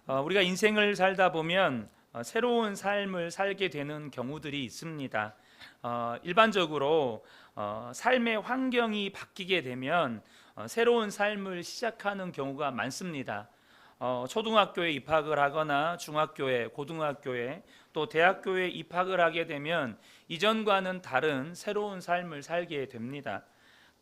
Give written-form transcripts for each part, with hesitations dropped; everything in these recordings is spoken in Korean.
우리가 인생을 살다 보면 새로운 삶을 살게 되는 경우들이 있습니다. 일반적으로 삶의 환경이 바뀌게 되면 새로운 삶을 시작하는 경우가 많습니다. 초등학교에 입학을 하거나 중학교에, 고등학교에, 또 대학교에 입학을 하게 되면 이전과는 다른 새로운 삶을 살게 됩니다.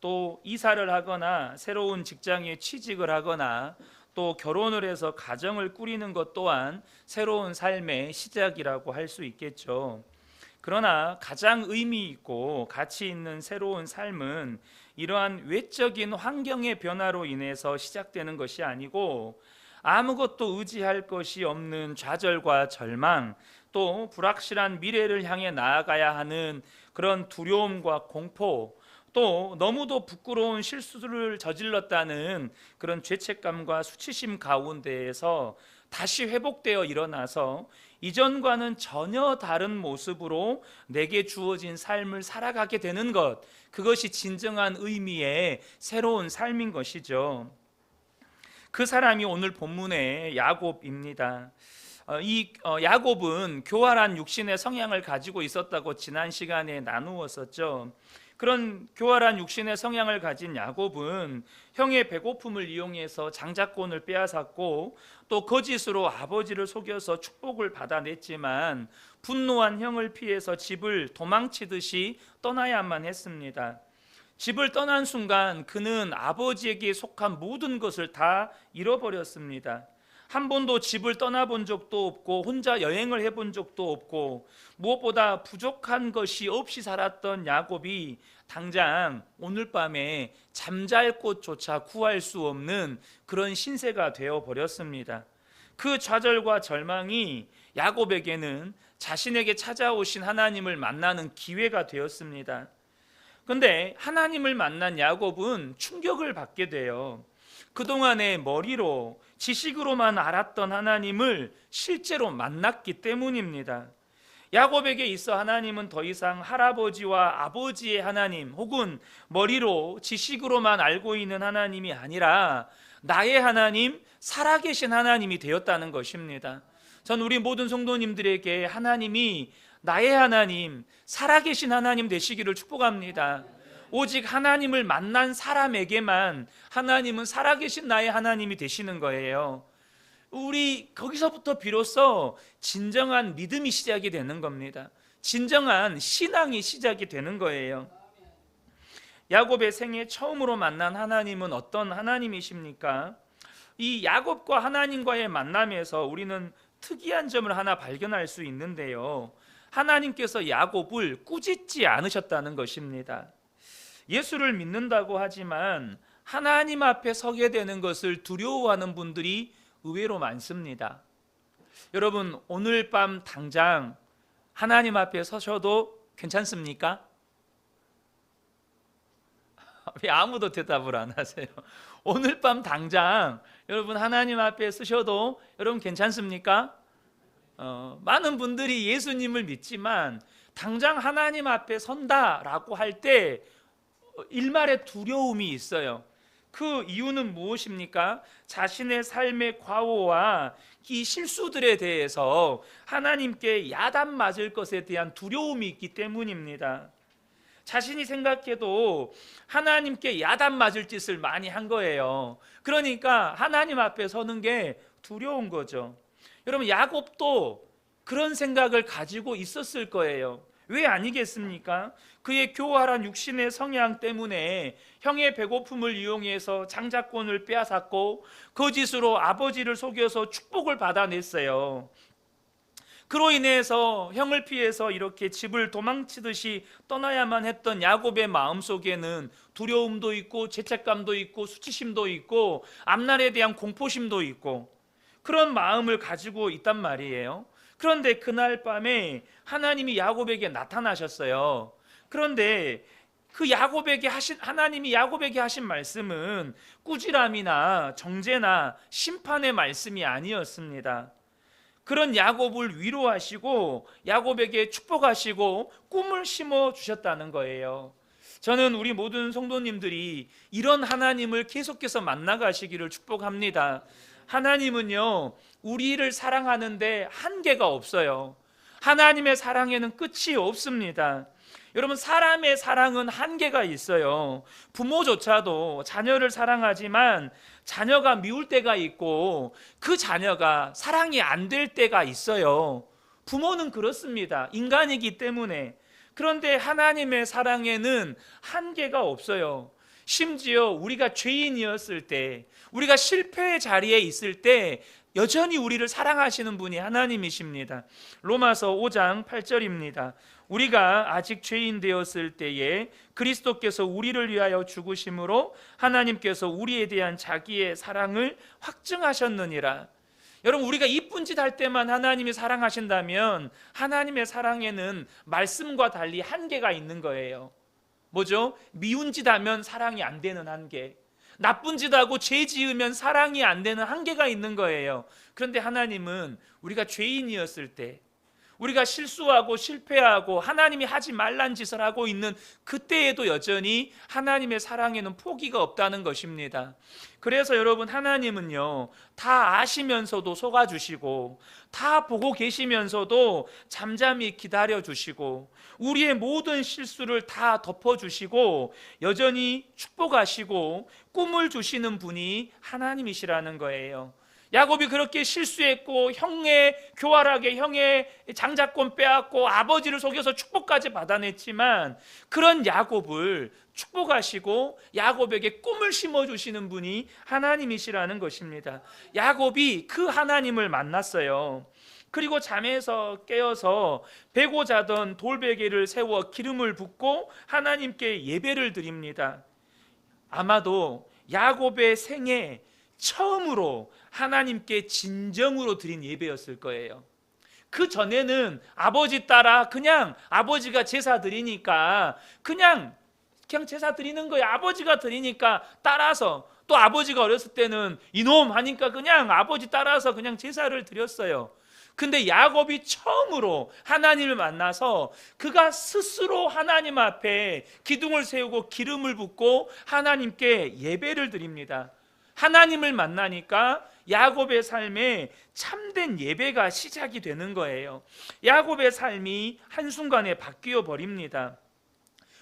또 이사를 하거나 새로운 직장에 취직을 하거나 또 결혼을 해서 가정을 꾸리는 것 또한 새로운 삶의 시작이라고 할 수 있겠죠. 그러나 가장 의미 있고 가치 있는 새로운 삶은 이러한 외적인 환경의 변화로 인해서 시작되는 것이 아니고, 아무것도 의지할 것이 없는 좌절과 절망, 또 불확실한 미래를 향해 나아가야 하는 그런 두려움과 공포, 또 너무도 부끄러운 실수를 저질렀다는 그런 죄책감과 수치심 가운데에서 다시 회복되어 일어나서 이전과는 전혀 다른 모습으로 내게 주어진 삶을 살아가게 되는 것, 그것이 진정한 의미의 새로운 삶인 것이죠. 그 사람이 오늘 본문의 야곱입니다. 야곱은 교활한 육신의 성향을 가지고 있었다고 지난 시간에 나누었었죠. 그런 교활한 육신의 성향을 가진 야곱은 형의 배고픔을 이용해서 장자권을 빼앗았고, 또 거짓으로 아버지를 속여서 축복을 받아냈지만 분노한 형을 피해서 집을 도망치듯이 떠나야만 했습니다. 집을 떠난 순간 그는 아버지에게 속한 모든 것을 다 잃어버렸습니다. 한 번도 집을 떠나본 적도 없고 혼자 여행을 해본 적도 없고 무엇보다 부족한 것이 없이 살았던 야곱이 당장 오늘 밤에 잠잘 곳조차 구할 수 없는 그런 신세가 되어버렸습니다. 그 좌절과 절망이 야곱에게는 자신에게 찾아오신 하나님을 만나는 기회가 되었습니다. 그런데 하나님을 만난 야곱은 충격을 받게 돼요. 그동안의 머리로 지식으로만 알았던 하나님을 실제로 만났기 때문입니다. 야곱에게 있어 하나님은 더 이상 할아버지와 아버지의 하나님, 혹은 머리로 지식으로만 알고 있는 하나님이 아니라 나의 하나님, 살아계신 하나님이 되었다는 것입니다. 전 우리 모든 성도님들에게 하나님이 나의 하나님, 살아계신 하나님 되시기를 축복합니다. 오직 하나님을 만난 사람에게만 하나님은 살아계신 나의 하나님이 되시는 거예요. 우리 거기서부터 비로소 진정한 믿음이 시작이 되는 겁니다. 진정한 신앙이 시작이 되는 거예요. 야곱의 생애 처음으로 만난 하나님은 어떤 하나님이십니까? 이 야곱과 하나님과의 만남에서 우리는 특이한 점을 하나 발견할 수 있는데요, 하나님께서 야곱을 꾸짖지 않으셨다는 것입니다. 예수를 믿는다고 하지만 하나님 앞에 서게 되는 것을 두려워하는 분들이 의외로 많습니다. 여러분, 오늘 밤 당장 하나님 앞에 서셔도 괜찮습니까? 왜 아무도 대답을 안 하세요? 오늘 밤 당장 여러분 하나님 앞에 서셔도 여러분 괜찮습니까? 많은 분들이 예수님을 믿지만 당장 하나님 앞에 선다라고 할 때 일말의 두려움이 있어요. 그 이유는 무엇입니까? 자신의 삶의 과오와 이 실수들에 대해서 하나님께 야단 맞을 것에 대한 두려움이 있기 때문입니다. 자신이 생각해도 하나님께 야단 맞을 짓을 많이 한 거예요. 그러니까 하나님 앞에 서는 게 두려운 거죠. 여러분, 야곱도 그런 생각을 가지고 있었을 거예요. 왜 아니겠습니까? 그의 교활한 육신의 성향 때문에 형의 배고픔을 이용해서 장자권을 빼앗았고 거짓으로 아버지를 속여서 축복을 받아냈어요. 그로 인해서 형을 피해서 이렇게 집을 도망치듯이 떠나야만 했던 야곱의 마음속에는 두려움도 있고 죄책감도 있고 수치심도 있고 앞날에 대한 공포심도 있고 그런 마음을 가지고 있단 말이에요. 그런데 그날 밤에 하나님이 야곱에게 나타나셨어요. 그런데 그 하나님이 야곱에게 하신 말씀은 꾸지람이나 정죄나 심판의 말씀이 아니었습니다. 그런 야곱을 위로하시고 야곱에게 축복하시고 꿈을 심어 주셨다는 거예요. 저는 우리 모든 성도님들이 이런 하나님을 계속해서 만나가시기를 축복합니다. 하나님은요, 우리를 사랑하는데 한계가 없어요. 하나님의 사랑에는 끝이 없습니다. 여러분, 사람의 사랑은 한계가 있어요. 부모조차도 자녀를 사랑하지만 자녀가 미울 때가 있고 그 자녀가 사랑이 안 될 때가 있어요. 부모는 그렇습니다. 인간이기 때문에. 그런데 하나님의 사랑에는 한계가 없어요. 심지어 우리가 죄인이었을 때, 우리가 실패의 자리에 있을 때 여전히 우리를 사랑하시는 분이 하나님이십니다. 로마서 5장 8절입니다. 우리가 아직 죄인 되었을 때에 그리스도께서 우리를 위하여 죽으심으로 하나님께서 우리에 대한 자기의 사랑을 확증하셨느니라. 여러분, 우리가 이쁜 짓 할 때만 하나님이 사랑하신다면 하나님의 사랑에는 말씀과 달리 한계가 있는 거예요. 뭐죠? 미운 짓 하면 사랑이 안 되는 한계, 나쁜 짓 하고 죄 지으면 사랑이 안 되는 한계가 있는 거예요. 그런데 하나님은 우리가 죄인이었을 때, 우리가 실수하고 실패하고 하나님이 하지 말란 짓을 하고 있는 그때에도 여전히 하나님의 사랑에는 포기가 없다는 것입니다. 그래서 여러분, 하나님은요, 다 아시면서도 속아주시고 다 보고 계시면서도 잠잠히 기다려주시고 우리의 모든 실수를 다 덮어주시고 여전히 축복하시고 꿈을 주시는 분이 하나님이시라는 거예요. 야곱이 그렇게 실수했고 교활하게 형의 장자권 빼앗고 아버지를 속여서 축복까지 받아냈지만 그런 야곱을 축복하시고 야곱에게 꿈을 심어주시는 분이 하나님이시라는 것입니다. 야곱이 그 하나님을 만났어요. 그리고 잠에서 깨어서 베고 자던 돌베개를 세워 기름을 붓고 하나님께 예배를 드립니다. 아마도 야곱의 생애 처음으로 하나님께 진정으로 드린 예배였을 거예요. 그 전에는 아버지 따라 그냥 아버지가 제사 드리니까 그냥 제사 드리는 거예요. 아버지가 드리니까 따라서, 또 아버지가 어렸을 때는 이놈 하니까 그냥 아버지 따라서 그냥 제사를 드렸어요. 근데 야곱이 처음으로 하나님을 만나서 그가 스스로 하나님 앞에 기둥을 세우고 기름을 붓고 하나님께 예배를 드립니다. 하나님을 만나니까 야곱의 삶에 참된 예배가 시작이 되는 거예요. 야곱의 삶이 한순간에 바뀌어 버립니다.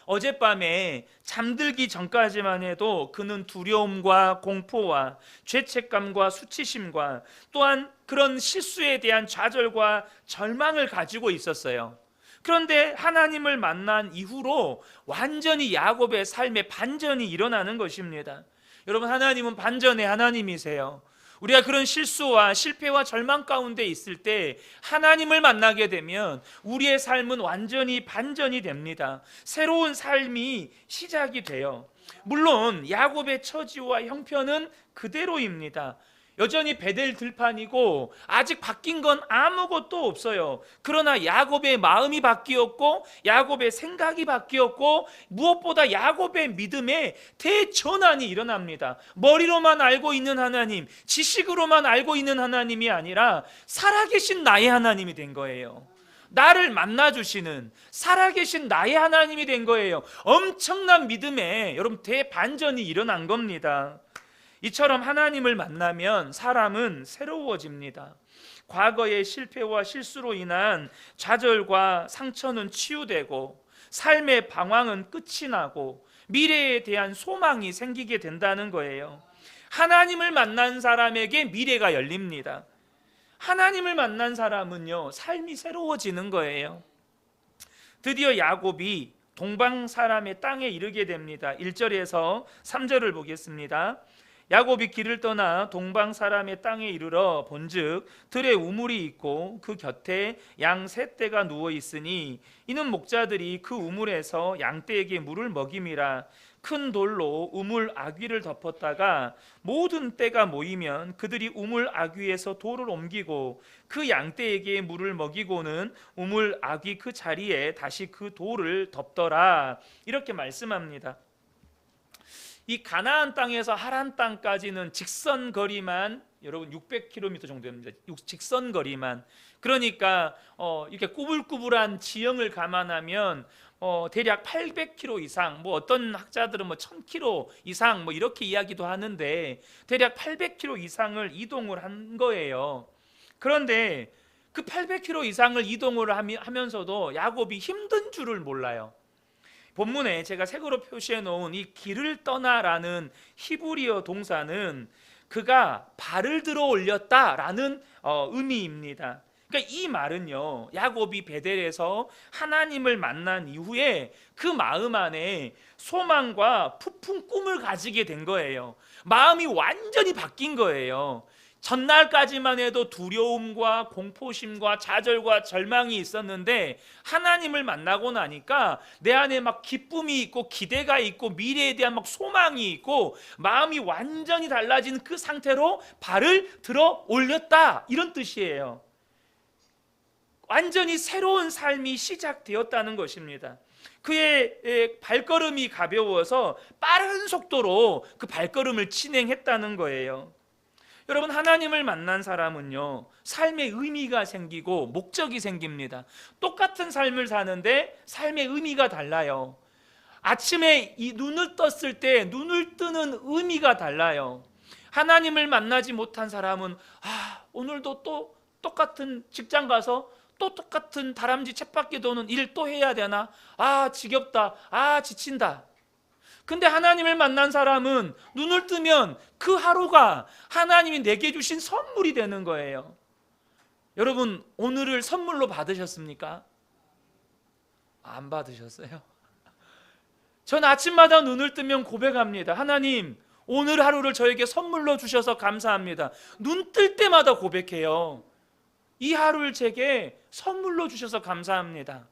어젯밤에 잠들기 전까지만 해도 그는 두려움과 공포와 죄책감과 수치심과 또한 그런 실수에 대한 좌절과 절망을 가지고 있었어요. 그런데 하나님을 만난 이후로 완전히 야곱의 삶에 반전이 일어나는 것입니다. 여러분, 하나님은 반전의 하나님이세요. 우리가 그런 실수와 실패와 절망 가운데 있을 때 하나님을 만나게 되면 우리의 삶은 완전히 반전이 됩니다. 새로운 삶이 시작이 돼요. 물론 야곱의 처지와 형편은 그대로입니다. 여전히 베델 들판이고 아직 바뀐 건 아무것도 없어요. 그러나 야곱의 마음이 바뀌었고 야곱의 생각이 바뀌었고 무엇보다 야곱의 믿음에 대전환이 일어납니다. 머리로만 알고 있는 하나님, 지식으로만 알고 있는 하나님이 아니라 살아계신 나의 하나님이 된 거예요. 나를 만나주시는 살아계신 나의 하나님이 된 거예요. 엄청난 믿음에 여러분 대반전이 일어난 겁니다. 이처럼 하나님을 만나면 사람은 새로워집니다. 과거의 실패와 실수로 인한 좌절과 상처는 치유되고 삶의 방황은 끝이 나고 미래에 대한 소망이 생기게 된다는 거예요. 하나님을 만난 사람에게 미래가 열립니다. 하나님을 만난 사람은요, 삶이 새로워지는 거예요. 드디어 야곱이 동방 사람의 땅에 이르게 됩니다. 1절에서 3절을 보겠습니다. 야곱이 길을 떠나 동방 사람의 땅에 이르러 본즉 들에 우물이 있고 그 곁에 양 세 떼가 누워 있으니 이는 목자들이 그 우물에서 양떼에게 물을 먹임이라. 큰 돌로 우물 아귀를 덮었다가 모든 떼가 모이면 그들이 우물 아귀에서 돌을 옮기고 그 양떼에게 물을 먹이고는 우물 아귀 그 자리에 다시 그 돌을 덮더라. 이렇게 말씀합니다. 이 가나안 땅에서 하란 땅까지는 직선 거리만 여러분 600km 정도 됩니다. 직선 거리만. 그러니까 이렇게 꾸불꾸불한 지형을 감안하면 대략 800km 이상, 뭐 어떤 학자들은 뭐 1000km 이상 뭐 이렇게 이야기도 하는데 대략 800km 이상을 이동을 한 거예요. 그런데 그 800km 이상을 이동을 하면서도 야곱이 힘든 줄을 몰라요. 본문에 제가 색으로 표시해 놓은 이 길을 떠나라는 히브리어 동사는 그가 발을 들어 올렸다라는 의미입니다. 그러니까 이 말은요, 야곱이 베델에서 하나님을 만난 이후에 그 마음 안에 소망과 부푼 꿈을 가지게 된 거예요. 마음이 완전히 바뀐 거예요. 전날까지만 해도 두려움과 공포심과 좌절과 절망이 있었는데 하나님을 만나고 나니까 내 안에 막 기쁨이 있고 기대가 있고 미래에 대한 막 소망이 있고 마음이 완전히 달라진 그 상태로 발을 들어 올렸다, 이런 뜻이에요. 완전히 새로운 삶이 시작되었다는 것입니다. 그의 발걸음이 가벼워서 빠른 속도로 그 발걸음을 진행했다는 거예요. 여러분, 하나님을 만난 사람은요, 삶의 의미가 생기고 목적이 생깁니다. 똑같은 삶을 사는데 삶의 의미가 달라요. 아침에 이 눈을 떴을 때 눈을 뜨는 의미가 달라요. 하나님을 만나지 못한 사람은 오늘도 또 똑같은 직장 가서 또 똑같은 다람쥐 쳇바퀴 도는 일 또 해야 되나? 지겹다. 지친다. 근데 하나님을 만난 사람은 눈을 뜨면 그 하루가 하나님이 내게 주신 선물이 되는 거예요. 여러분, 오늘을 선물로 받으셨습니까? 안 받으셨어요? 전 아침마다 눈을 뜨면 고백합니다. 하나님, 오늘 하루를 저에게 선물로 주셔서 감사합니다. 눈 뜰 때마다 고백해요. 이 하루를 제게 선물로 주셔서 감사합니다.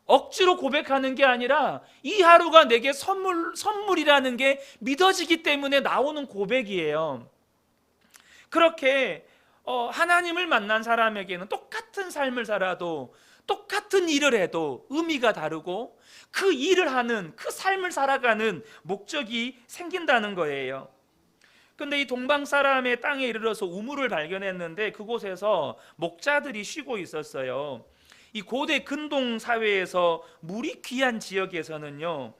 억지로 고백하는 게 아니라 이 하루가 내게 선물이라는 게 믿어지기 때문에 나오는 고백이에요. 그렇게 하나님을 만난 사람에게는 똑같은 삶을 살아도 똑같은 일을 해도 의미가 다르고 그 일을 하는, 그 삶을 살아가는 목적이 생긴다는 거예요. 근데 이 동방 사람의 땅에 이르러서 우물을 발견했는데 그곳에서 목자들이 쉬고 있었어요. 이 고대 근동 사회에서 물이 귀한 지역에서는요,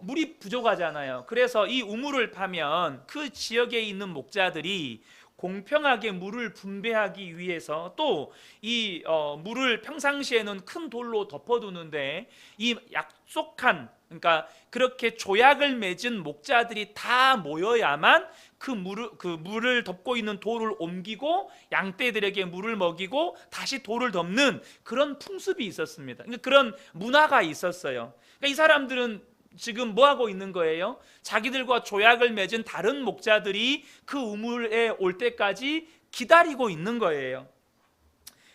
물이 부족하잖아요. 그래서 이 우물을 파면 그 지역에 있는 목자들이 공평하게 물을 분배하기 위해서 또 이 물을 평상시에는 큰 돌로 덮어두는데 이 약속한, 그러니까 그렇게 조약을 맺은 목자들이 다 모여야만 그 물을 덮고 있는 돌을 옮기고 양떼들에게 물을 먹이고 다시 돌을 덮는 그런 풍습이 있었습니다. 그러니까 그런 문화가 있었어요. 그러니까 이 사람들은 지금 뭐 하고 있는 거예요? 자기들과 조약을 맺은 다른 목자들이 그 우물에 올 때까지 기다리고 있는 거예요.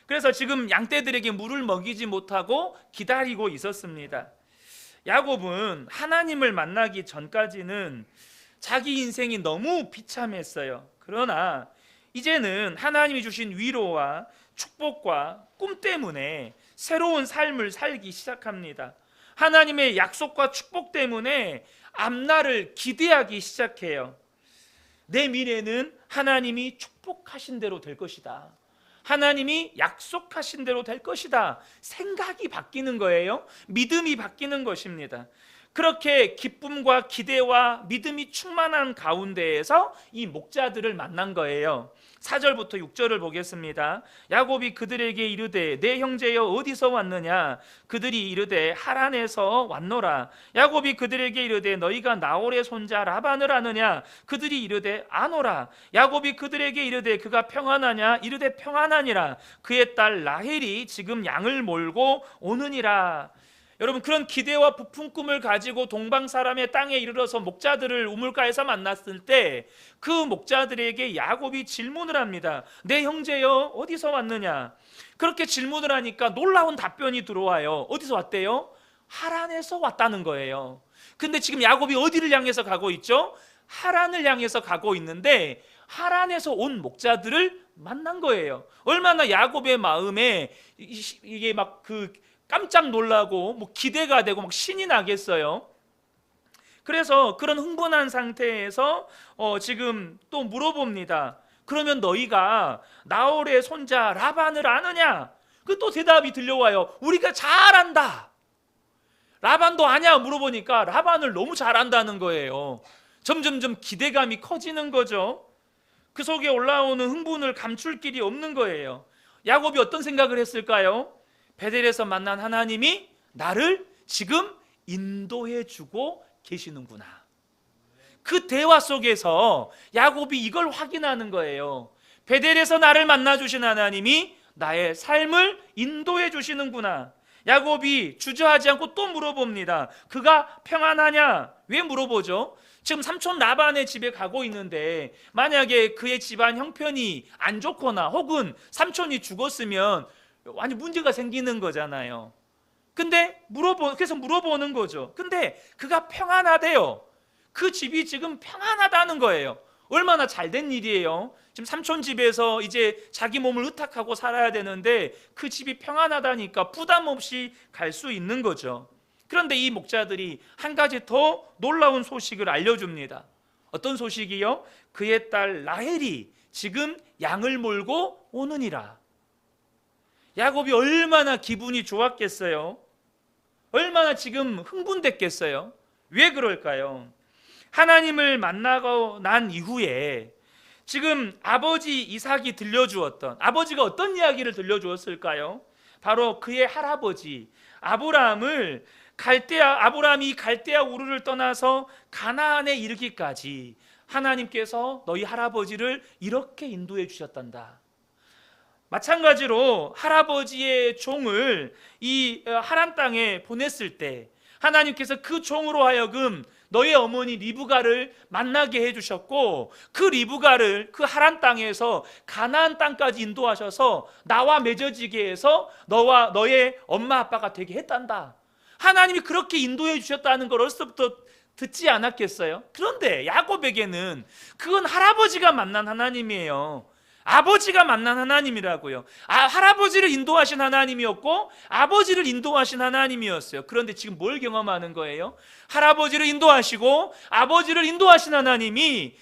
그래서 지금 양떼들에게 물을 먹이지 못하고 기다리고 있었습니다. 야곱은 하나님을 만나기 전까지는 자기 인생이 너무 비참했어요. 그러나 이제는 하나님이 주신 위로와 축복과 꿈 때문에 새로운 삶을 살기 시작합니다. 하나님의 약속과 축복 때문에 앞날을 기대하기 시작해요. 내 미래는 하나님이 축복하신 대로 될 것이다. 하나님이 약속하신 대로 될 것이다. 생각이 바뀌는 거예요. 믿음이 바뀌는 것입니다. 그렇게 기쁨과 기대와 믿음이 충만한 가운데에서 이 목자들을 만난 거예요. 4절부터 6절을 보겠습니다. 야곱이 그들에게 이르되 내 형제여 어디서 왔느냐? 그들이 이르되 하란에서 왔노라. 야곱이 그들에게 이르되 너희가 나홀의 손자 라반을 아느냐? 그들이 이르되 아노라. 야곱이 그들에게 이르되 그가 평안하냐? 이르되 평안하니라. 그의 딸 라헬이 지금 양을 몰고 오느니라. 여러분, 그런 기대와 부푼 꿈을 가지고 동방 사람의 땅에 이르러서 목자들을 우물가에서 만났을 때 그 목자들에게 야곱이 질문을 합니다. 내 형제여 어디서 왔느냐? 그렇게 질문을 하니까 놀라운 답변이 들어와요. 어디서 왔대요? 하란에서 왔다는 거예요. 근데 지금 야곱이 어디를 향해서 가고 있죠? 하란을 향해서 가고 있는데 하란에서 온 목자들을 만난 거예요. 얼마나 야곱의 마음에 이게 막 깜짝 놀라고 뭐 기대가 되고 막 신이 나겠어요. 그래서 그런 흥분한 상태에서 지금 또 물어봅니다. 그러면 너희가 나홀의 손자 라반을 아느냐? 그 또 대답이 들려와요. 우리가 잘 안다. 라반도 아냐 물어보니까 라반을 너무 잘 안다는 거예요. 점점점 기대감이 커지는 거죠. 그 속에 올라오는 흥분을 감출 길이 없는 거예요. 야곱이 어떤 생각을 했을까요? 베델에서 만난 하나님이 나를 지금 인도해 주고 계시는구나. 그 대화 속에서 야곱이 이걸 확인하는 거예요. 베델에서 나를 만나 주신 하나님이 나의 삶을 인도해 주시는구나. 야곱이 주저하지 않고 또 물어봅니다. 그가 평안하냐? 왜 물어보죠? 지금 삼촌 라반의 집에 가고 있는데 만약에 그의 집안 형편이 안 좋거나 혹은 삼촌이 죽었으면 완전 문제가 생기는 거잖아요. 근데 그래서 물어보는 거죠. 근데 그가 평안하대요. 그 집이 지금 평안하다는 거예요. 얼마나 잘된 일이에요. 지금 삼촌 집에서 이제 자기 몸을 의탁하고 살아야 되는데 그 집이 평안하다니까 부담 없이 갈 수 있는 거죠. 그런데 이 목자들이 한 가지 더 놀라운 소식을 알려줍니다. 어떤 소식이요? 그의 딸 라헬이 지금 양을 몰고 오느니라. 야곱이 얼마나 기분이 좋았겠어요? 얼마나 지금 흥분됐겠어요? 왜 그럴까요? 하나님을 만나고 난 이후에 지금 아버지 이삭이 들려주었던, 아버지가 어떤 이야기를 들려주었을까요? 바로 그의 할아버지 아브라함이 갈대아 우르를 떠나서 가나안에 이르기까지 하나님께서 너희 할아버지를 이렇게 인도해 주셨단다. 마찬가지로 할아버지의 종을 이 하란 땅에 보냈을 때 하나님께서 그 종으로 하여금 너의 어머니 리브가를 만나게 해주셨고 그 리브가를 그 하란 땅에서 가나안 땅까지 인도하셔서 나와 맺어지게 해서 너와 너의 엄마 아빠가 되게 했단다. 하나님이 그렇게 인도해 주셨다는 걸 어렸을 때부터 듣지 않았겠어요? 그런데 야곱에게는 그건 할아버지가 만난 하나님이에요. 아버지가 만난 하나님이라고요. 할아버지를 인도하신 하나님이었고 아버지를 인도하신 하나님이었어요. 그런데 지금 뭘 경험하는 거예요? 할아버지를 인도하시고 아버지를 인도하신 하나님이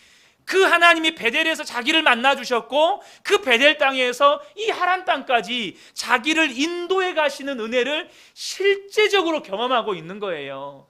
그 하나님이 베델에서 자기를 만나 주셨고 그 베델 땅에서 이 하란 땅까지 자기를 인도해 가시는 은혜를 실제적으로 경험하고 있는 거예요.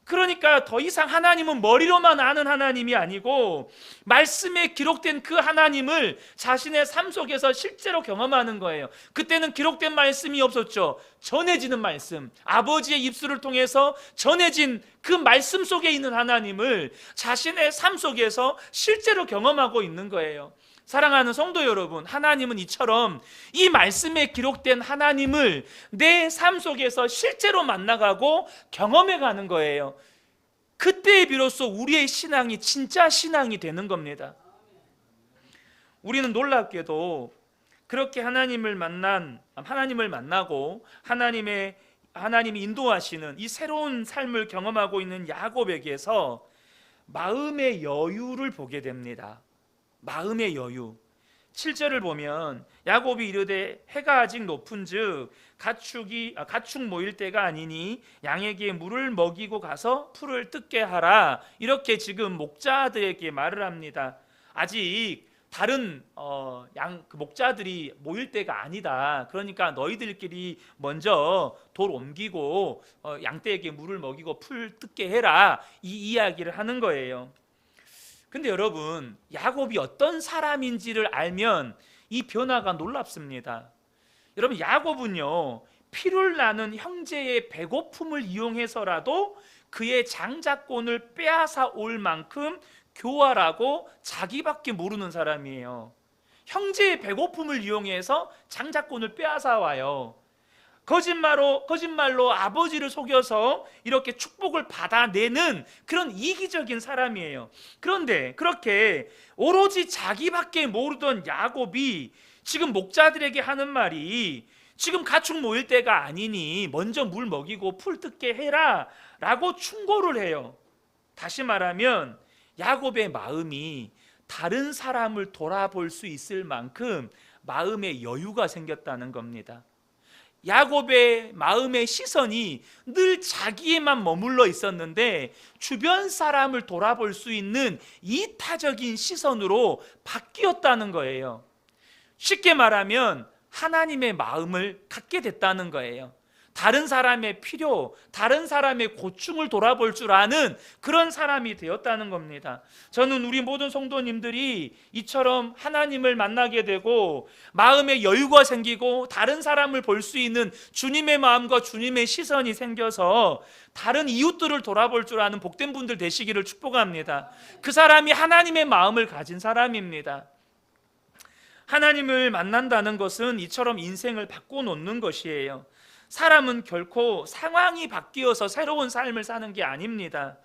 그러니까 더 이상 하나님은 머리로만 아는 하나님이 아니고 말씀에 기록된 그 하나님을 자신의 삶 속에서 실제로 경험하는 거예요. 그때는 기록된 말씀이 없었죠. 전해지는 말씀, 아버지의 입술을 통해서 전해진 그 말씀 속에 있는 하나님을 자신의 삶 속에서 실제로 경험하고 있는 거예요. 사랑하는 성도 여러분, 하나님은 이처럼 이 말씀에 기록된 하나님을 내 삶 속에서 실제로 만나가고 경험해가는 거예요. 그때 비로소 우리의 신앙이 진짜 신앙이 되는 겁니다. 우리는 놀랍게도 그렇게 하나님을 만나고 하나님이 인도하시는 이 새로운 삶을 경험하고 있는 야곱에게서 마음의 여유를 보게 됩니다. 마음의 여유. 7절을 보면 야곱이 이르되 해가 아직 높은즉 가축 모일 때가 아니니 양에게 물을 먹이고 가서 풀을 뜯게 하라. 이렇게 지금 목자들에게 말을 합니다. 아직 다른 목자들이 모일 때가 아니다. 그러니까 너희들끼리 먼저 돌 옮기고 양떼에게 물을 먹이고 풀 뜯게 해라. 이 이야기를 하는 거예요. 근데 여러분, 야곱이 어떤 사람인지를 알면 이 변화가 놀랍습니다. 여러분, 야곱은요 피를 나는 형제의 배고픔을 이용해서라도 그의 장자권을 빼앗아 올 만큼 교활하고 자기밖에 모르는 사람이에요. 형제의 배고픔을 이용해서 장자권을 빼앗아 와요. 거짓말로 아버지를 속여서 이렇게 축복을 받아내는 그런 이기적인 사람이에요. 그런데 그렇게 오로지 자기밖에 모르던 야곱이 지금 목자들에게 하는 말이 지금 가축 모일 때가 아니니 먼저 물 먹이고 풀 뜯게 해라 라고 충고를 해요. 다시 말하면 야곱의 마음이 다른 사람을 돌아볼 수 있을 만큼 마음의 여유가 생겼다는 겁니다. 야곱의 마음의 시선이 늘 자기에만 머물러 있었는데 주변 사람을 돌아볼 수 있는 이타적인 시선으로 바뀌었다는 거예요. 쉽게 말하면 하나님의 마음을 갖게 됐다는 거예요. 다른 사람의 필요, 다른 사람의 고충을 돌아볼 줄 아는 그런 사람이 되었다는 겁니다. 저는 우리 모든 성도님들이 이처럼 하나님을 만나게 되고 마음에 여유가 생기고 다른 사람을 볼 수 있는 주님의 마음과 주님의 시선이 생겨서 다른 이웃들을 돌아볼 줄 아는 복된 분들 되시기를 축복합니다. 그 사람이 하나님의 마음을 가진 사람입니다. 하나님을 만난다는 것은 이처럼 인생을 바꿔놓는 것이에요. 사람은 결코 상황이 바뀌어서 새로운 삶을 사는 게 아닙니다.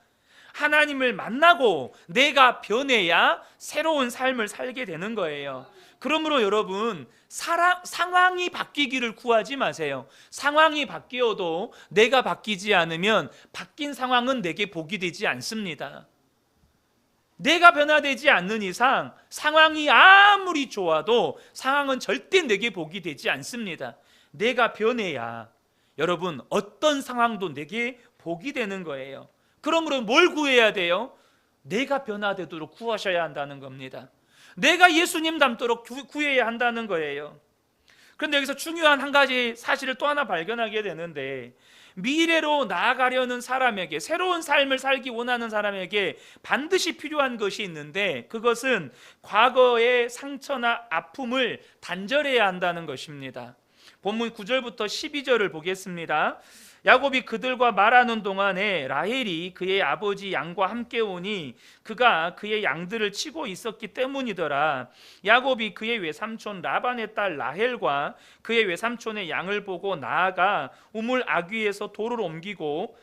하나님을 만나고 내가 변해야 새로운 삶을 살게 되는 거예요. 그러므로 여러분, 상황이 바뀌기를 구하지 마세요. 상황이 바뀌어도 내가 바뀌지 않으면 바뀐 상황은 내게 복이 되지 않습니다. 내가 변화되지 않는 이상 상황이 아무리 좋아도 상황은 절대 내게 복이 되지 않습니다. 내가 변해야 여러분 어떤 상황도 내게 복이 되는 거예요. 그러므로 뭘 구해야 돼요? 내가 변화되도록 구하셔야 한다는 겁니다. 내가 예수님 닮도록 구해야 한다는 거예요. 그런데 여기서 중요한 한 가지 사실을 또 하나 발견하게 되는데, 미래로 나아가려는 사람에게, 새로운 삶을 살기 원하는 사람에게 반드시 필요한 것이 있는데, 그것은 과거의 상처나 아픔을 단절해야 한다는 것입니다. 본문 9절부터 12절을 보겠습니다. 야곱이 그들과 말하는 동안에 라헬이 그의 아버지 양과 함께 오니 그가 그의 양들을 치고 있었기 때문이더라. 야곱이 그의 외삼촌 라반의 딸 라헬과 그의 외삼촌의 양을 보고 나아가 우물 아귀에서 돌을 옮기고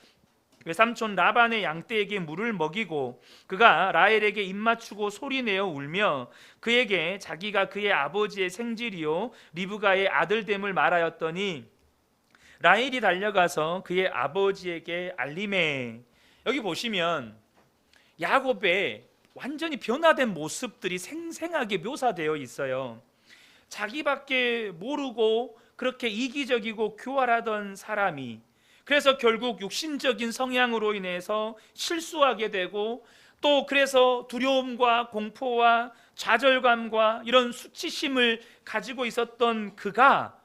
외삼촌 라반의 양떼에게 물을 먹이고 그가 라헬에게 입맞추고 소리내어 울며 그에게 자기가 그의 아버지의 생질이요 리브가의 아들됨을 말하였더니 라헬이 달려가서 그의 아버지에게 알림해. 여기 보시면 야곱의 완전히 변화된 모습들이 생생하게 묘사되어 있어요. 자기밖에 모르고 그렇게 이기적이고 교활하던 사람이 그래서 결국 육신적인 성향으로 인해서 실수하게 되고 또 그래서 두려움과 공포와 좌절감과 이런 수치심을 가지고 있었던 그가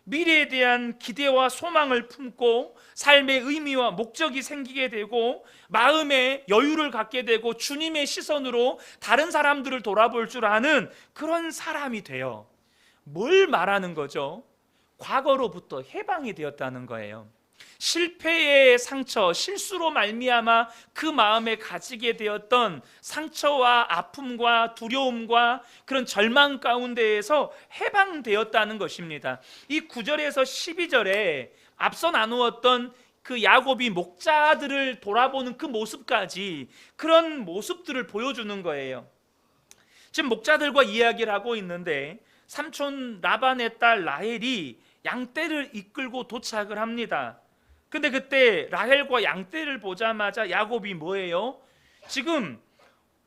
미래에 대한 기대와 소망을 품고 삶의 의미와 목적이 생기게 되고 마음에 여유를 갖게 되고 주님의 시선으로 다른 사람들을 돌아볼 줄 아는 그런 사람이 돼요. 뭘 말하는 거죠? 과거로부터 해방이 되었다는 거예요. 실패의 상처, 실수로 말미암아 그 마음에 가지게 되었던 상처와 아픔과 두려움과 그런 절망 가운데에서 해방되었다는 것입니다. 이 9절에서 12절에 앞서 나누었던 그 야곱이 목자들을 돌아보는 그 모습까지 그런 모습들을 보여주는 거예요. 지금 목자들과 이야기를 하고 있는데 삼촌 라반의 딸 라헬이 양떼를 이끌고 도착을 합니다. 근데 그때 라헬과 양떼를 보자마자 야곱이 뭐예요? 지금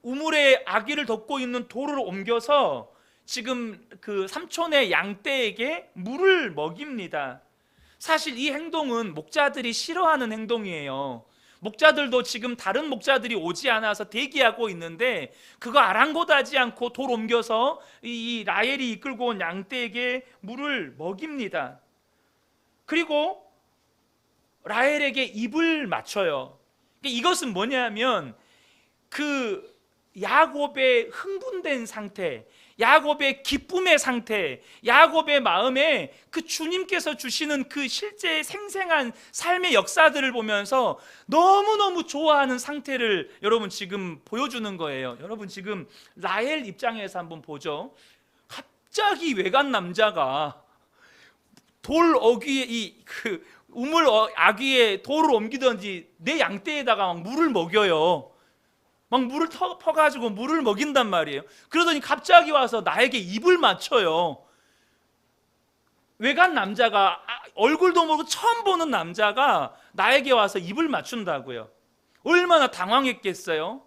우물에 아기를 덮고 있는 돌을 옮겨서 지금 그 삼촌의 양떼에게 물을 먹입니다. 사실 이 행동은 목자들이 싫어하는 행동이에요. 목자들도 지금 다른 목자들이 오지 않아서 대기하고 있는데 그거 아랑곳하지 않고 돌 옮겨서 이 라헬이 이끌고 온 양떼에게 물을 먹입니다. 그리고 라헬에게 입을 맞춰요. 이것은 뭐냐면 그 야곱의 흥분된 상태, 야곱의 기쁨의 상태, 야곱의 마음에 그 주님께서 주시는 그 실제 생생한 삶의 역사들을 보면서 너무너무 좋아하는 상태를 여러분 지금 보여주는 거예요. 여러분 지금 라헬 입장에서 한번 보죠. 갑자기 외간 남자가 돌 어귀에 우물 아귀에 돌을 옮기던지 내 양떼에다가 막 물을 먹여요. 막 물을 퍼가지고 물을 먹인단 말이에요. 그러더니 갑자기 와서 나에게 입을 맞춰요. 외간 남자가 얼굴도 모르고 처음 보는 남자가 나에게 와서 입을 맞춘다고요. 얼마나 당황했겠어요.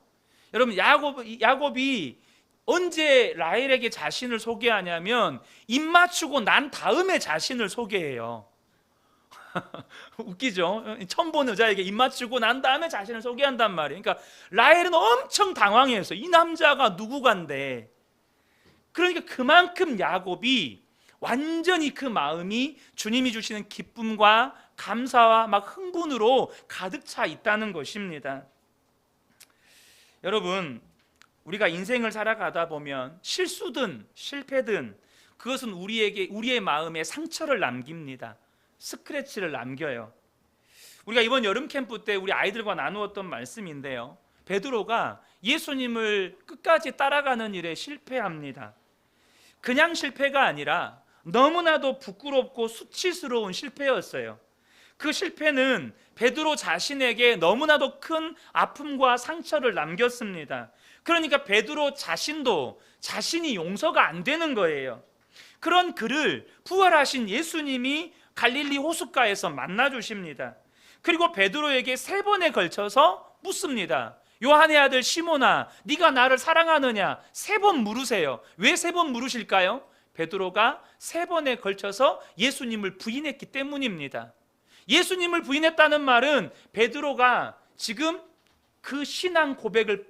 여러분 야곱이 언제 라헬에게 자신을 소개하냐면 입 맞추고 난 다음에 자신을 소개해요. 웃기죠? 처음 본 여자에게 입 맞추고 난 다음에 자신을 소개한단 말이에요. 그러니까 라헬은 엄청 당황해서 이 남자가 누구간데. 그러니까 그만큼 야곱이 완전히 그 마음이 주님이 주시는 기쁨과 감사와 막 흥분으로 가득 차 있다는 것입니다. 여러분, 우리가 인생을 살아가다 보면 실수든 실패든 그것은 우리의 마음에 상처를 남깁니다. 스크래치를 남겨요. 우리가 이번 여름 캠프 때 우리 아이들과 나누었던 말씀인데요, 베드로가 예수님을 끝까지 따라가는 일에 실패합니다. 그냥 실패가 아니라 너무나도 부끄럽고 수치스러운 실패였어요. 그 실패는 베드로 자신에게 너무나도 큰 아픔과 상처를 남겼습니다. 그러니까 베드로 자신도 자신이 용서가 안 되는 거예요. 그런 그를 부활하신 예수님이 갈릴리 호숫가에서 만나 주십니다. 그리고 베드로에게 3번에 걸쳐서 묻습니다. 요한의 아들 시몬아, 네가 나를 사랑하느냐? 3번 물으세요. 왜 3번 물으실까요? 베드로가 3번에 걸쳐서 예수님을 부인했기 때문입니다. 예수님을 부인했다는 말은 베드로가 지금 그 신앙 고백을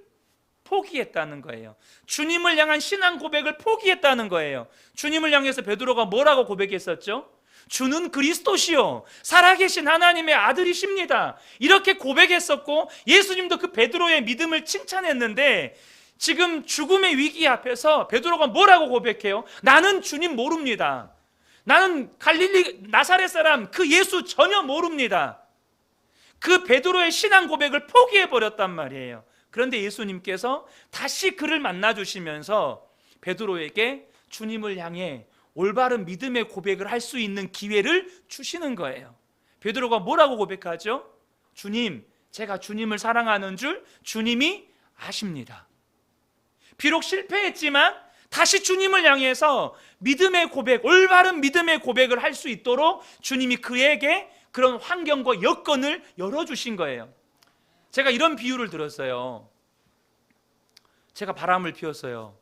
포기했다는 거예요. 주님을 향한 신앙 고백을 포기했다는 거예요. 주님을 향해서 베드로가 뭐라고 고백했었죠? 주는 그리스도시요 살아계신 하나님의 아들이십니다. 이렇게 고백했었고, 예수님도 그 베드로의 믿음을 칭찬했는데, 지금 죽음의 위기 앞에서 베드로가 뭐라고 고백해요? 나는 주님 모릅니다. 나는 갈릴리 나사렛 사람 그 예수 전혀 모릅니다. 그 베드로의 신앙 고백을 포기해버렸단 말이에요. 그런데 예수님께서 다시 그를 만나 주시면서 베드로에게 주님을 향해 올바른 믿음의 고백을 할 수 있는 기회를 주시는 거예요. 베드로가 뭐라고 고백하죠? 주님, 제가 주님을 사랑하는 줄 주님이 아십니다. 비록 실패했지만 다시 주님을 향해서 믿음의 고백, 올바른 믿음의 고백을 할 수 있도록 주님이 그에게 그런 환경과 여건을 열어주신 거예요. 제가 이런 비유를 들었어요. 제가 바람을 피웠어요.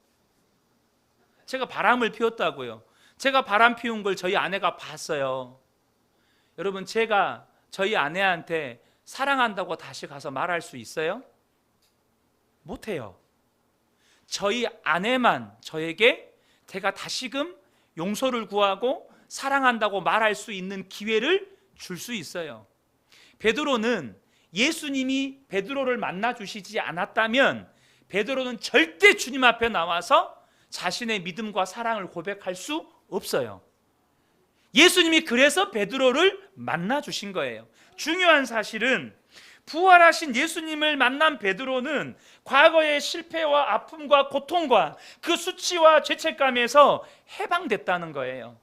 제가 바람을 피웠다고요. 제가 바람 피운 걸 저희 아내가 봤어요. 여러분, 제가 저희 아내한테 사랑한다고 다시 가서 말할 수 있어요? 못해요. 저희 아내만 저에게 제가 다시금 용서를 구하고 사랑한다고 말할 수 있는 기회를 줄 수 있어요. 베드로는 예수님이 베드로를 만나 주시지 않았다면 베드로는 절대 주님 앞에 나와서 자신의 믿음과 사랑을 고백할 수 없어요. 예수님이 그래서 베드로를 만나 주신 거예요. 중요한 사실은 부활하신 예수님을 만난 베드로는 과거의 실패와 아픔과 고통과 그 수치와 죄책감에서 해방됐다는 거예요.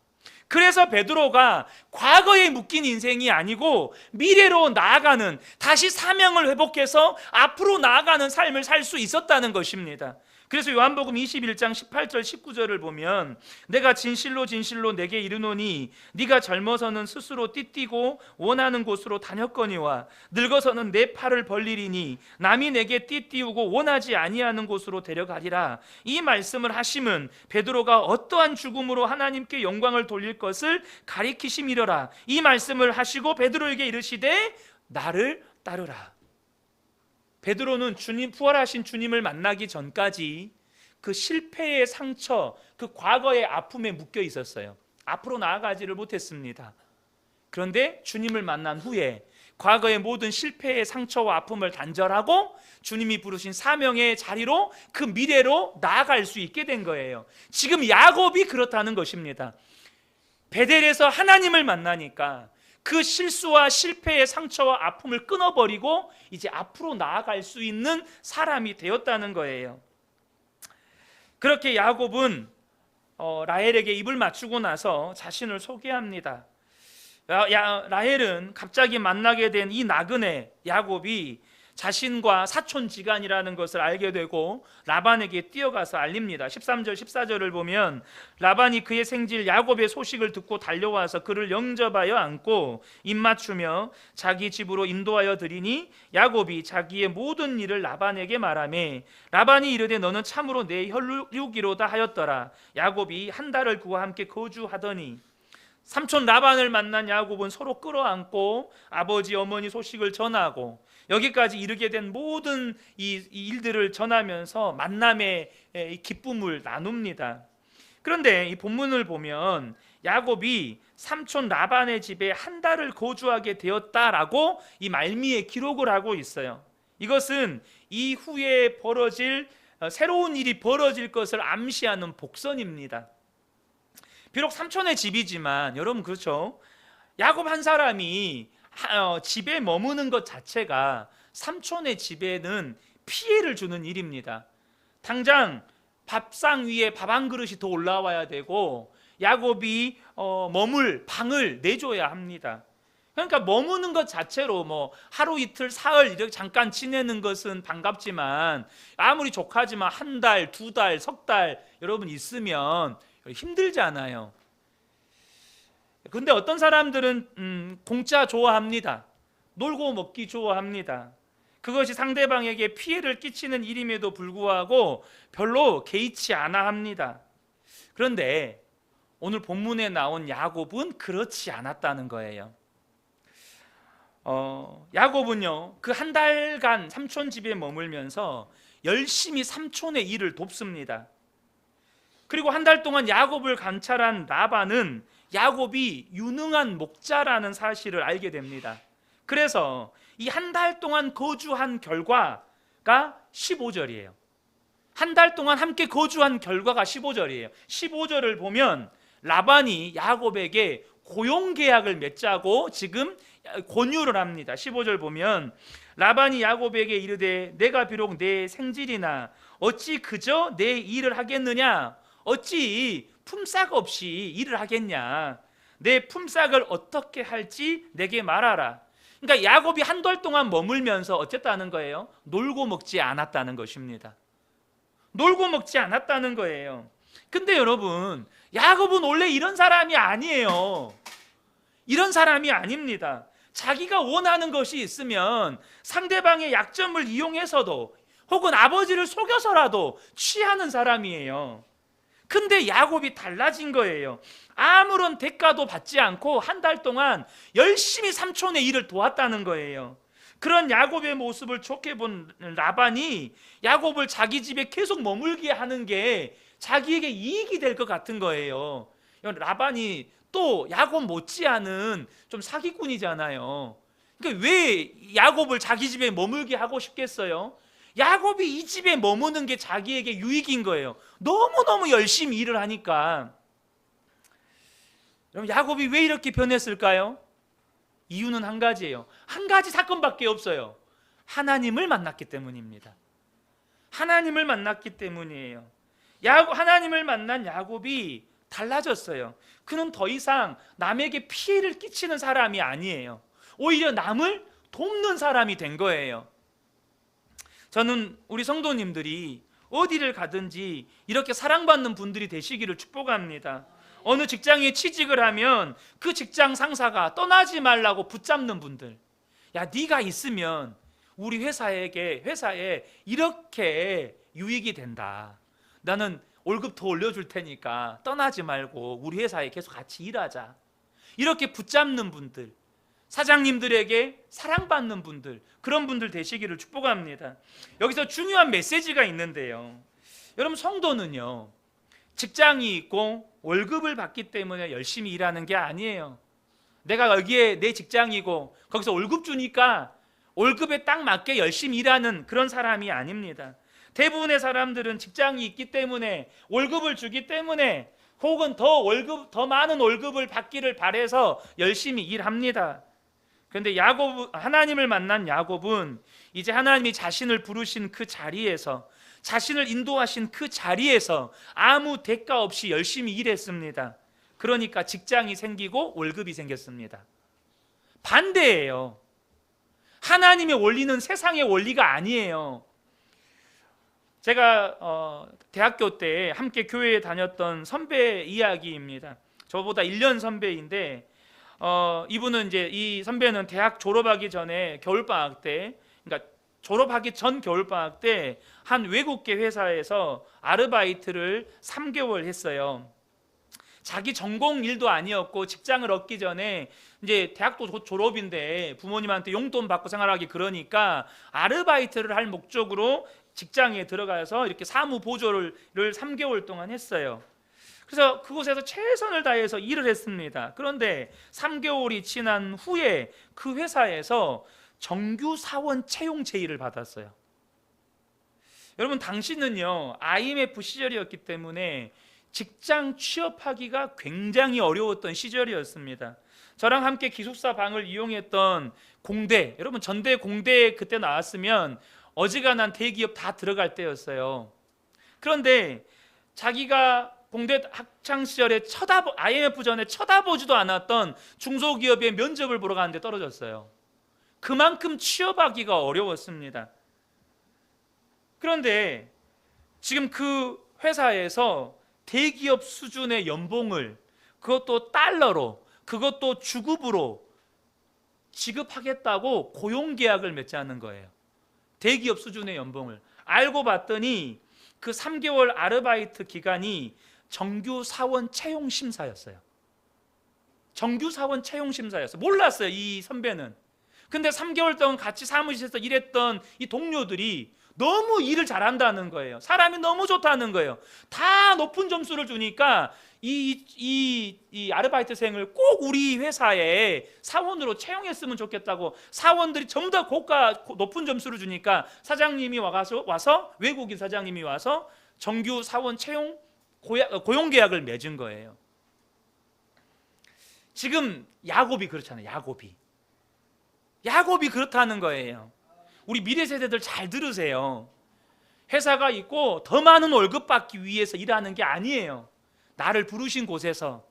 그래서 베드로가 과거에 묶인 인생이 아니고 미래로 나아가는, 다시 사명을 회복해서 앞으로 나아가는 삶을 살 수 있었다는 것입니다. 그래서 요한복음 21장 18절 19절을 보면 내가 진실로 진실로 내게 이르노니 네가 젊어서는 스스로 띠띠고 원하는 곳으로 다녔거니와 늙어서는 내 팔을 벌리리니 남이 내게 띠띠우고 원하지 아니하는 곳으로 데려가리라. 이 말씀을 하심은 베드로가 어떠한 죽음으로 하나님께 영광을 돌릴 것을 가리키심이려라. 이 말씀을 하시고 베드로에게 이르시되 나를 따르라. 베드로는 부활하신 주님을 만나기 전까지 그 실패의 상처, 그 과거의 아픔에 묶여 있었어요. 앞으로 나아가지를 못했습니다. 그런데 주님을 만난 후에 과거의 모든 실패의 상처와 아픔을 단절하고 주님이 부르신 사명의 자리로 그 미래로 나아갈 수 있게 된 거예요. 지금 야곱이 그렇다는 것입니다. 베델에서 하나님을 만나니까 그 실수와 실패의 상처와 아픔을 끊어버리고 이제 앞으로 나아갈 수 있는 사람이 되었다는 거예요. 그렇게 야곱은 라헬에게 입을 맞추고 나서 자신을 소개합니다. 라헬은 갑자기 만나게 된 이 나그네 야곱이 자신과 사촌지간이라는 것을 알게 되고 라반에게 뛰어가서 알립니다. 13절 14절을 보면 라반이 그의 생질 야곱의 소식을 듣고 달려와서 그를 영접하여 안고 입맞추며 자기 집으로 인도하여 드리니 야곱이 자기의 모든 일을 라반에게 말하매 라반이 이르되 너는 참으로 내 혈육이로다 하였더라. 야곱이 한 달을 그와 함께 거주하더니 삼촌 라반을 만난 야곱은 서로 끌어안고 아버지 어머니 소식을 전하고 여기까지 이르게 된 모든 이 일들을 전하면서 만남의 기쁨을 나눕니다. 그런데 이 본문을 보면 야곱이 삼촌 라반의 집에 한 달을 거주하게 되었다라고 이 말미에 기록을 하고 있어요. 이것은 이후에 벌어질 새로운 일이 벌어질 것을 암시하는 복선입니다. 비록 삼촌의 집이지만 여러분 그렇죠? 야곱 한 사람이 집에 머무는 것 자체가 삼촌의 집에는 피해를 주는 일입니다. 당장 밥상 위에 밥 한 그릇이 더 올라와야 되고 야곱이 머물 방을 내줘야 합니다. 그러니까 머무는 것 자체로 뭐 하루 이틀 사흘 이렇게 잠깐 지내는 것은 반갑지만 아무리 족하지만 한 달, 두 달, 석 달 여러분 있으면 힘들잖아요. 근데 어떤 사람들은 공짜 좋아합니다. 놀고 먹기 좋아합니다. 그것이 상대방에게 피해를 끼치는 일임에도 불구하고 별로 개의치 않아 합니다. 그런데 오늘 본문에 나온 야곱은 그렇지 않았다는 거예요. 야곱은요 그 한 달간 삼촌 집에 머물면서 열심히 삼촌의 일을 돕습니다. 그리고 한 달 동안 야곱을 관찰한 라반은 야곱이 유능한 목자라는 사실을 알게 됩니다. 그래서 이 한 달 동안 거주한 결과가 15절이에요. 한 달 동안 함께 거주한 결과가 15절이에요. 15절을 보면 라반이 야곱에게 고용계약을 맺자고 지금 권유를 합니다. 15절 보면 라반이 야곱에게 이르되 내가 비록 내 생질이나 어찌 그저 내 일을 하겠느냐? 어찌 품삯 없이 일을 하겠냐? 내 품삯을 어떻게 할지 내게 말하라. 그러니까 야곱이 한 달 동안 머물면서 어쨌다는 거예요? 놀고 먹지 않았다는 것입니다. 놀고 먹지 않았다는 거예요. 근데 여러분 야곱은 원래 이런 사람이 아니에요. 이런 사람이 아닙니다. 자기가 원하는 것이 있으면 상대방의 약점을 이용해서도 혹은 아버지를 속여서라도 취하는 사람이에요. 근데 야곱이 달라진 거예요. 아무런 대가도 받지 않고 한 달 동안 열심히 삼촌의 일을 도왔다는 거예요. 그런 야곱의 모습을 좋게 본 라반이 야곱을 자기 집에 계속 머물게 하는 게 자기에게 이익이 될 것 같은 거예요. 라반이 또 야곱 못지않은 좀 사기꾼이잖아요. 그러니까 왜 야곱을 자기 집에 머물게 하고 싶겠어요? 야곱이 이 집에 머무는 게 자기에게 유익인 거예요. 너무너무 열심히 일을 하니까. 여러분 야곱이 왜 이렇게 변했을까요? 이유는 한 가지예요. 한 가지 사건밖에 없어요. 하나님을 만났기 때문입니다. 하나님을 만났기 때문이에요. 하나님을 만난 야곱이 달라졌어요. 그는 더 이상 남에게 피해를 끼치는 사람이 아니에요. 오히려 남을 돕는 사람이 된 거예요. 저는 우리 성도님들이 어디를 가든지 이렇게 사랑받는 분들이 되시기를 축복합니다. 어느 직장에 취직을 하면 그 직장 상사가 떠나지 말라고 붙잡는 분들, 야 네가 있으면 우리 회사에 이렇게 유익이 된다. 나는 월급 더 올려줄 테니까 떠나지 말고 우리 회사에 계속 같이 일하자. 이렇게 붙잡는 분들, 사장님들에게 사랑받는 분들, 그런 분들 되시기를 축복합니다. 여기서 중요한 메시지가 있는데요. 여러분 성도는요 직장이 있고 월급을 받기 때문에 열심히 일하는 게 아니에요. 내가 여기에 내 직장이고 거기서 월급 주니까 월급에 딱 맞게 열심히 일하는 그런 사람이 아닙니다. 대부분의 사람들은 직장이 있기 때문에 월급을 주기 때문에 혹은 더 많은 월급을 받기를 바라서 열심히 일합니다. 그런데 하나님을 만난 야곱은 이제 하나님이 자신을 부르신 그 자리에서, 자신을 인도하신 그 자리에서 아무 대가 없이 열심히 일했습니다. 그러니까 직장이 생기고 월급이 생겼습니다. 반대예요. 하나님의 원리는 세상의 원리가 아니에요. 제가 대학교 때 함께 교회에 다녔던 선배 이야기입니다. 저보다 1년 선배인데 이분은 이제 이 선배는 대학 졸업하기 전에 겨울방학 때, 그러니까 졸업하기 전 겨울방학 때 한 외국계 회사에서 아르바이트를 3개월 했어요. 자기 전공 일도 아니었고 직장을 얻기 전에 이제 대학도 곧 졸업인데 부모님한테 용돈 받고 생활하기 그러니까 아르바이트를 할 목적으로 직장에 들어가서 이렇게 사무 보조를 3개월 동안 했어요. 그래서 그곳에서 최선을 다해서 일을 했습니다. 그런데 3개월이 지난 후에 그 회사에서 정규 사원 채용 제의를 받았어요. 여러분, 당시는요 IMF 시절이었기 때문에 직장 취업하기가 굉장히 어려웠던 시절이었습니다. 저랑 함께 기숙사 방을 이용했던 공대, 여러분 전대 공대 그때 나왔으면 어지간한 대기업 다 들어갈 때였어요. 그런데 자기가 공대 학창 시절에 IMF 전에 쳐다보지도 않았던 중소기업의 면접을 보러 가는데 떨어졌어요. 그만큼 취업하기가 어려웠습니다. 그런데 지금 그 회사에서 대기업 수준의 연봉을, 그것도 달러로, 그것도 주급으로 지급하겠다고 고용계약을 맺자는 거예요. 대기업 수준의 연봉을. 알고 봤더니 그 3개월 아르바이트 기간이 정규 사원 채용 심사였어요. 정규 사원 채용 심사였어요. 몰랐어요, 이 선배는. 근데 3개월 동안 같이 사무실에서 일했던 이 동료들이 너무 일을 잘한다는 거예요. 사람이 너무 좋다는 거예요. 다 높은 점수를 주니까 이 아르바이트생을 꼭 우리 회사에 사원으로 채용했으면 좋겠다고, 사원들이 전부 다 높은 점수를 주니까 사장님이 와서 외국인 사장님이 와서 정규 사원 채용 고용계약을 맺은 거예요. 지금 야곱이 그렇잖아요. 야곱이 그렇다는 거예요. 우리 미래 세대들 잘 들으세요. 회사가 있고 더 많은 월급 받기 위해서 일하는 게 아니에요. 나를 부르신 곳에서,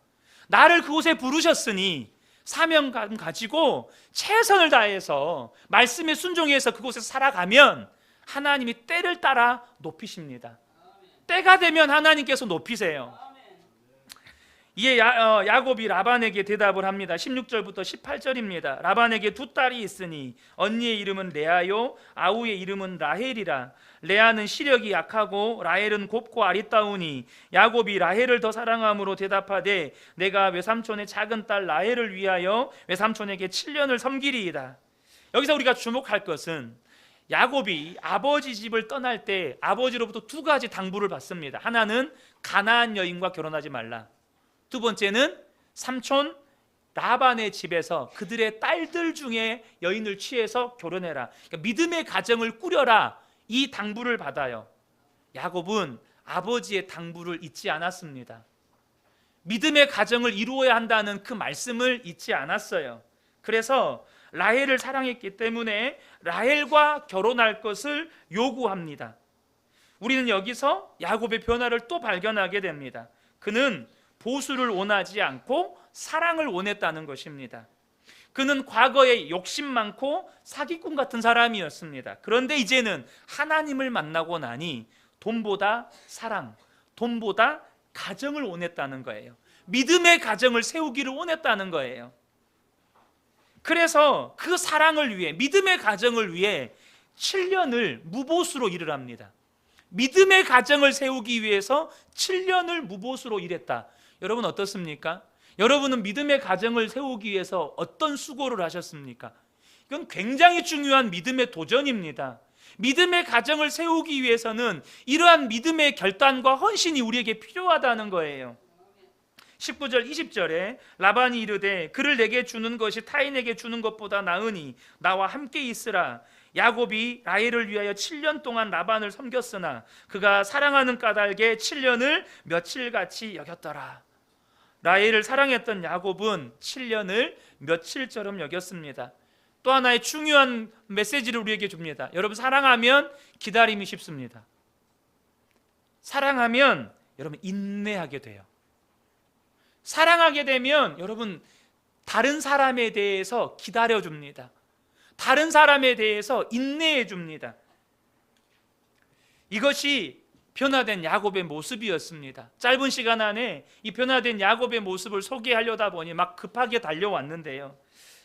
나를 그곳에 부르셨으니 사명감 가지고 최선을 다해서 말씀에 순종해서 그곳에서 살아가면 하나님이 때를 따라 높이십니다. 때가 되면 하나님께서 높이세요. 이에 야곱이 라반에게 대답을 합니다. 16절부터 18절입니다. 라반에게 두 딸이 있으니 언니의 이름은 레아요 아우의 이름은 라헬이라. 레아는 시력이 약하고 라헬은 곱고 아리따우니 야곱이 라헬을 더 사랑함으로 대답하되 내가 외삼촌의 작은 딸 라헬을 위하여 외삼촌에게 7년을 섬기리이다. 여기서 우리가 주목할 것은 야곱이 아버지 집을 떠날 때 아버지로부터 두 가지 당부를 받습니다. 하나는 가나안 여인과 결혼하지 말라. 두 번째는 삼촌 라반의 집에서 그들의 딸들 중에 여인을 취해서 결혼해라. 그러니까 믿음의 가정을 꾸려라. 이 당부를 받아요. 야곱은 아버지의 당부를 잊지 않았습니다. 믿음의 가정을 이루어야 한다는 그 말씀을 잊지 않았어요. 그래서 라헬을 사랑했기 때문에 라헬과 결혼할 것을 요구합니다. 우리는 여기서 야곱의 변화를 또 발견하게 됩니다. 그는 보수를 원하지 않고 사랑을 원했다는 것입니다. 그는 과거에 욕심 많고 사기꾼 같은 사람이었습니다. 그런데 이제는 하나님을 만나고 나니 돈보다 사랑, 돈보다 가정을 원했다는 거예요. 믿음의 가정을 세우기를 원했다는 거예요. 그래서 그 사랑을 위해, 믿음의 가정을 위해 7년을 무보수로 일을 합니다. 믿음의 가정을 세우기 위해서 7년을 무보수로 일했다. 여러분 어떻습니까? 여러분은 믿음의 가정을 세우기 위해서 어떤 수고를 하셨습니까? 이건 굉장히 중요한 믿음의 도전입니다. 믿음의 가정을 세우기 위해서는 이러한 믿음의 결단과 헌신이 우리에게 필요하다는 거예요. 19절 20절에 라반이 이르되 그를 내게 주는 것이 타인에게 주는 것보다 나으니 나와 함께 있으라. 야곱이 라헬을 위하여 7년 동안 라반을 섬겼으나 그가 사랑하는 까닭에 7년을 며칠같이 여겼더라. 라헬을 사랑했던 야곱은 7년을 며칠처럼 여겼습니다. 또 하나의 중요한 메시지를 우리에게 줍니다. 여러분, 사랑하면 기다림이 쉽습니다. 사랑하면 여러분 인내하게 돼요. 사랑하게 되면 여러분 다른 사람에 대해서 기다려줍니다. 다른 사람에 대해서 인내해 줍니다. 이것이 변화된 야곱의 모습이었습니다. 짧은 시간 안에 이 변화된 야곱의 모습을 소개하려다 보니 막 급하게 달려왔는데요.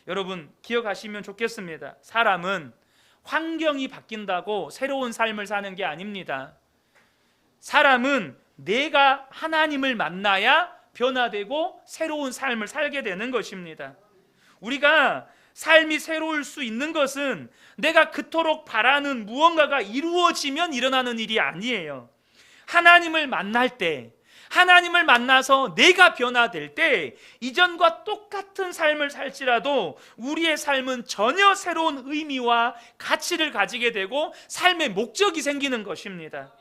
여러분 기억하시면 좋겠습니다. 사람은 환경이 바뀐다고 새로운 삶을 사는 게 아닙니다. 사람은 내가 하나님을 만나야 변화되고 새로운 삶을 살게 되는 것입니다. 우리가 삶이 새로울 수 있는 것은 내가 그토록 바라는 무언가가 이루어지면 일어나는 일이 아니에요. 하나님을 만날 때, 하나님을 만나서 내가 변화될 때 이전과 똑같은 삶을 살지라도 우리의 삶은 전혀 새로운 의미와 가치를 가지게 되고 삶의 목적이 생기는 것입니다.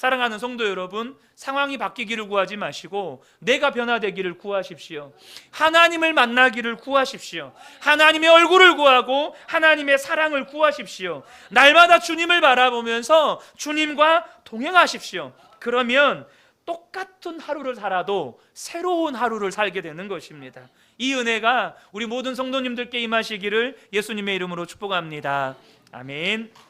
사랑하는 성도 여러분, 상황이 바뀌기를 구하지 마시고 내가 변화되기를 구하십시오. 하나님을 만나기를 구하십시오. 하나님의 얼굴을 구하고 하나님의 사랑을 구하십시오. 날마다 주님을 바라보면서 주님과 동행하십시오. 그러면 똑같은 하루를 살아도 새로운 하루를 살게 되는 것입니다. 이 은혜가 우리 모든 성도님들께 임하시기를 예수님의 이름으로 축복합니다. 아멘.